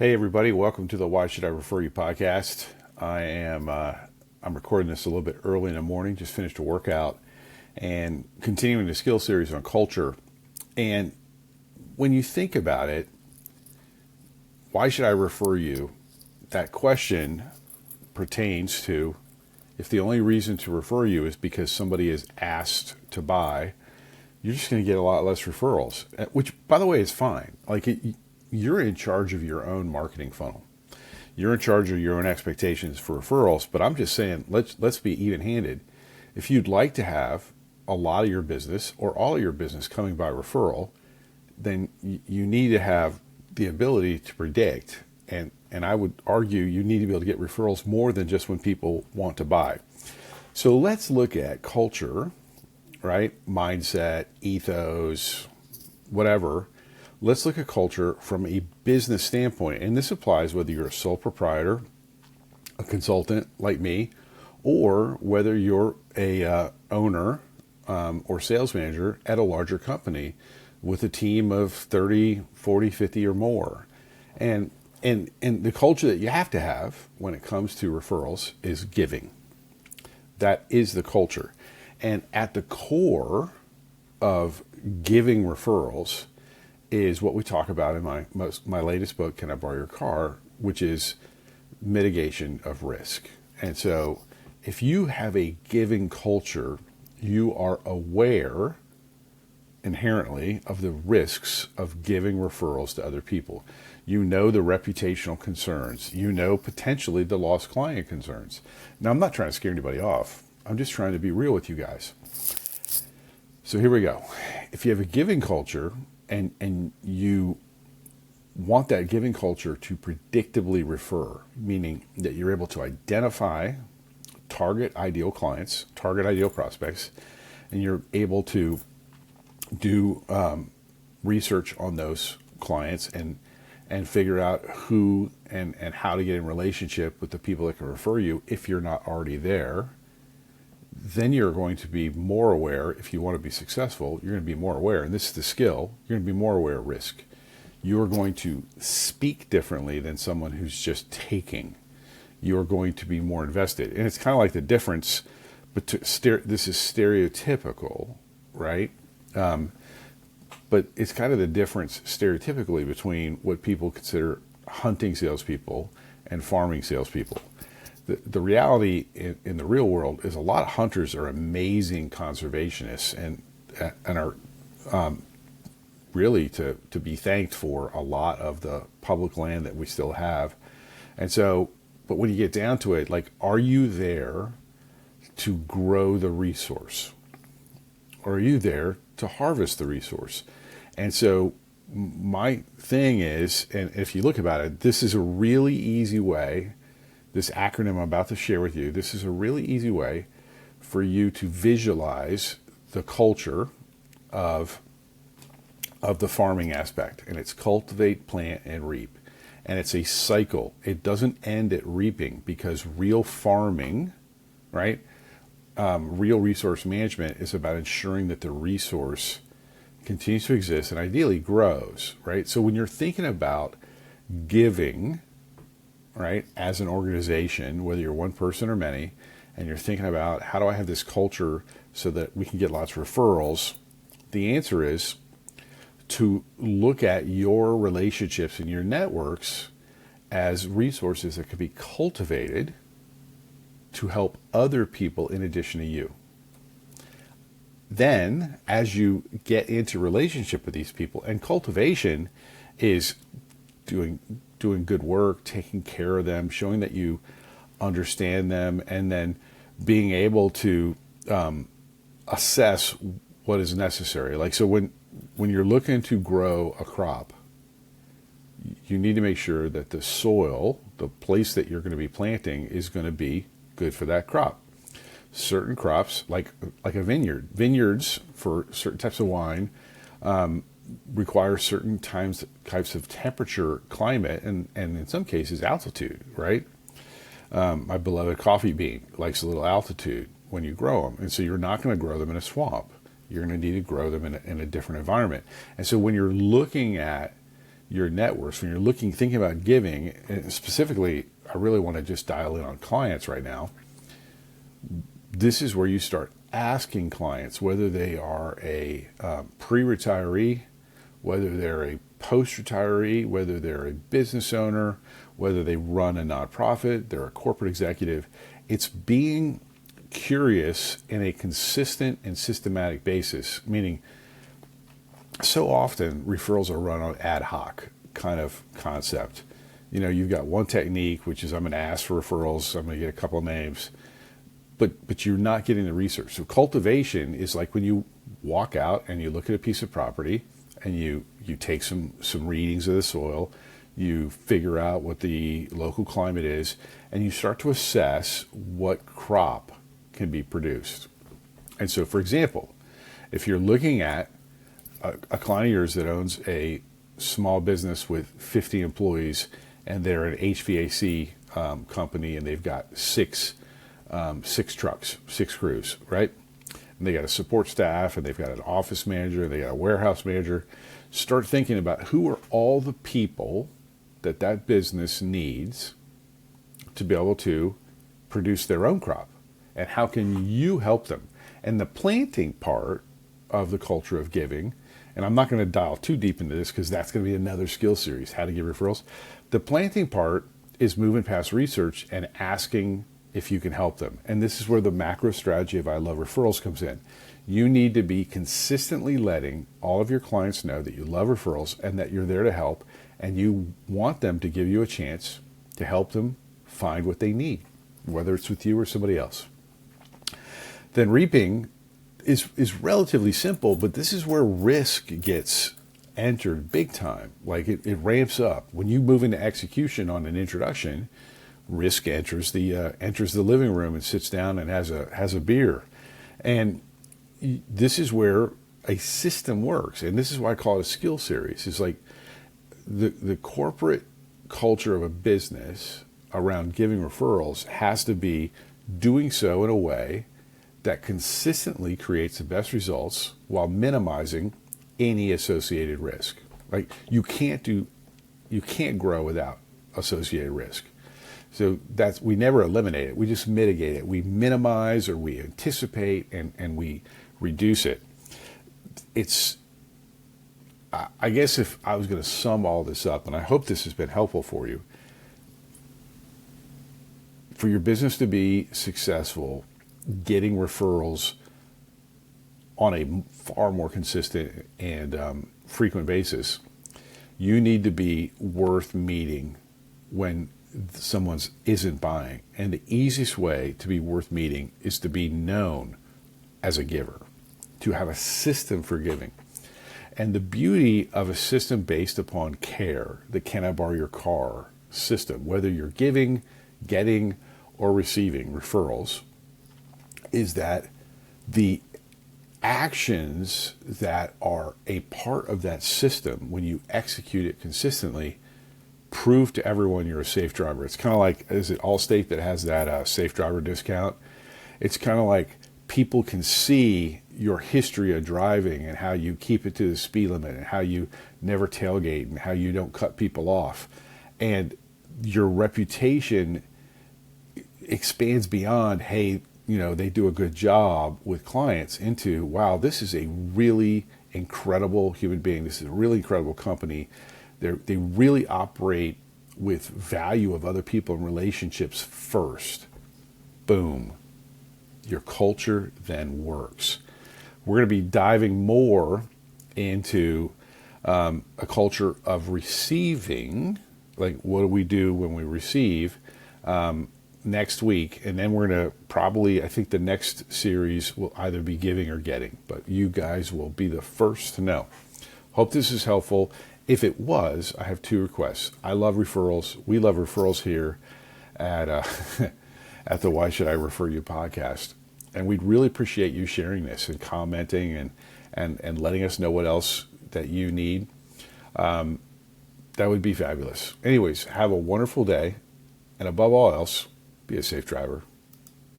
Hey everybody, welcome to the Why Should I Refer You podcast. I'm recording this a little bit early in the morning, just finished a workout and continuing the skill series on culture. And when you think about it, why should I refer you? That question pertains to if the only reason to refer you is because somebody is asked to buy, you're just going to get a lot less referrals, which by the way is fine. You're in charge of your own marketing funnel. You're in charge of your own expectations for referrals, but I'm just saying, let's be even-handed. If you'd like to have a lot of your business or all of your business coming by referral, then you need to have the ability to predict. And I would argue you need to be able to get referrals more than just when people want to buy. So let's look at culture, right? Mindset, ethos, whatever. Let's look at culture from a business standpoint. And this applies whether you're a sole proprietor, a consultant like me, or whether you're a owner or sales manager at a larger company with a team of 30, 40, 50 or more. And the culture that you have to have when it comes to referrals is giving. That is the culture. And at the core of giving referrals is what we talk about in my latest book, Can I Borrow Your Car?, which is mitigation of risk. And so if you have a giving culture, you are aware inherently of the risks of giving referrals to other people. You know the reputational concerns. You know potentially the lost client concerns. Now, I'm not trying to scare anybody off. I'm just trying to be real with you guys. So here we go. If you have a giving culture, and you want that giving culture to predictably refer, meaning that you're able to identify target ideal clients, target ideal prospects, and you're able to do research on those clients and figure out who and how to get in relationship with the people that can refer you if you're not already there. Then you're going to be more aware. If you want to be successful, you're going to be more aware. And this is the skill. You're going to be more aware of risk. You're going to speak differently than someone who's just taking. You're going to be more invested. And it's kind of like the difference, but this is stereotypical, right? But it's kind of the difference stereotypically between what people consider hunting salespeople and farming salespeople. The reality in the real world is a lot of hunters are amazing conservationists and are really to be thanked for a lot of the public land that we still have. And so, but when you get down to it, like, are you there to grow the resource? Or are you there to harvest the resource? And so my thing is, and if you look about it, this is a really easy way. This acronym I'm about to share with you, this is a really easy way for you to visualize the culture of the farming aspect. And it's cultivate, plant, and reap. And it's a cycle. It doesn't end at reaping, because real farming, right? Real resource management is about ensuring that the resource continues to exist and ideally grows, right? So when you're thinking about giving, right, as an organization, whether you're one person or many, and you're thinking about how do I have this culture so that we can get lots of referrals, the answer is to look at your relationships and your networks as resources that can be cultivated to help other people in addition to you. Then, as you get into relationship with these people, and cultivation is doing good work, taking care of them, showing that you understand them, and then being able to assess what is necessary. Like, so when you're looking to grow a crop, you need to make sure that the soil, the place that you're going to be planting, is going to be good for that crop. Certain crops, like a vineyards for certain types of wine, require certain types of temperature, climate, and in some cases altitude, right? My beloved coffee bean likes a little altitude when you grow them. And so you're not going to grow them in a swamp. You're going to need to grow them in a different environment. And so when you're looking at your networks, when you're thinking about giving, and specifically, I really want to just dial in on clients right now. This is where you start asking clients whether they are a pre-retiree, whether they're a post-retiree, whether they're a business owner, whether they run a nonprofit, they're a corporate executive. It's being curious in a consistent and systematic basis, meaning so often referrals are run on ad hoc kind of concept. You've got one technique, which is I'm going to ask for referrals, I'm going to get a couple of names, but you're not getting the research. So cultivation is like when you walk out and you look at a piece of property and you take some readings of the soil, you figure out what the local climate is, and you start to assess what crop can be produced. And so, for example, if you're looking at a client of yours that owns a small business with 50 employees, and they're an HVAC company, and they've got six trucks, 6 crews, right? And they got a support staff, and they've got an office manager, and they got a warehouse manager. Start thinking about who are all the people that business needs to be able to produce their own crop, and how can you help them? And the planting part of the culture of giving, and I'm not going to dial too deep into this because that's going to be another skill series, how to give referrals. The planting part is moving past research and asking if you can help them. And this is where the macro strategy of I Love Referrals comes in. You need to be consistently letting all of your clients know that you love referrals and that you're there to help, and you want them to give you a chance to help them find what they need, whether it's with you or somebody else. Then reaping is relatively simple, but this is where risk gets entered big time. Like it ramps up. When you move into execution on an introduction, risk enters the living room and sits down and has a beer. And this is where a system works. And this is why I call it a skill series. It's like the corporate culture of a business around giving referrals has to be doing so in a way that consistently creates the best results while minimizing any associated risk. Right? You can't grow without associated risk. So we never eliminate it. We just mitigate it. We minimize, or we anticipate, and we reduce it. I guess if I was going to sum all this up, and I hope this has been helpful for you, for your business to be successful, getting referrals on a far more consistent and frequent basis, you need to be worth meeting when someone isn't buying. And the easiest way to be worth meeting is to be known as a giver, to have a system for giving. And the beauty of a system based upon care, the Can I Borrow Your Car system, whether you're giving, getting, or receiving referrals, is that the actions that are a part of that system, when you execute it consistently, prove to everyone you're a safe driver. It's kind of like, is it Allstate that has that safe driver discount? It's kind of like people can see your history of driving and how you keep it to the speed limit and how you never tailgate and how you don't cut people off. And your reputation expands beyond, hey, they do a good job with clients, into, wow, this is a really incredible human being. This is a really incredible company. They really operate with value of other people and relationships first. Boom. Your culture then works. We're going to be diving more into a culture of receiving, like what do we do when we receive, next week. And then we're going to probably, I think the next series will either be giving or getting, but you guys will be the first to know. Hope this is helpful. If it was, I have 2 requests. I love referrals. We love referrals here at at the Why Should I Refer You podcast. And we'd really appreciate you sharing this and commenting and letting us know what else that you need. That would be fabulous. Anyways, have a wonderful day. And above all else, be a safe driver.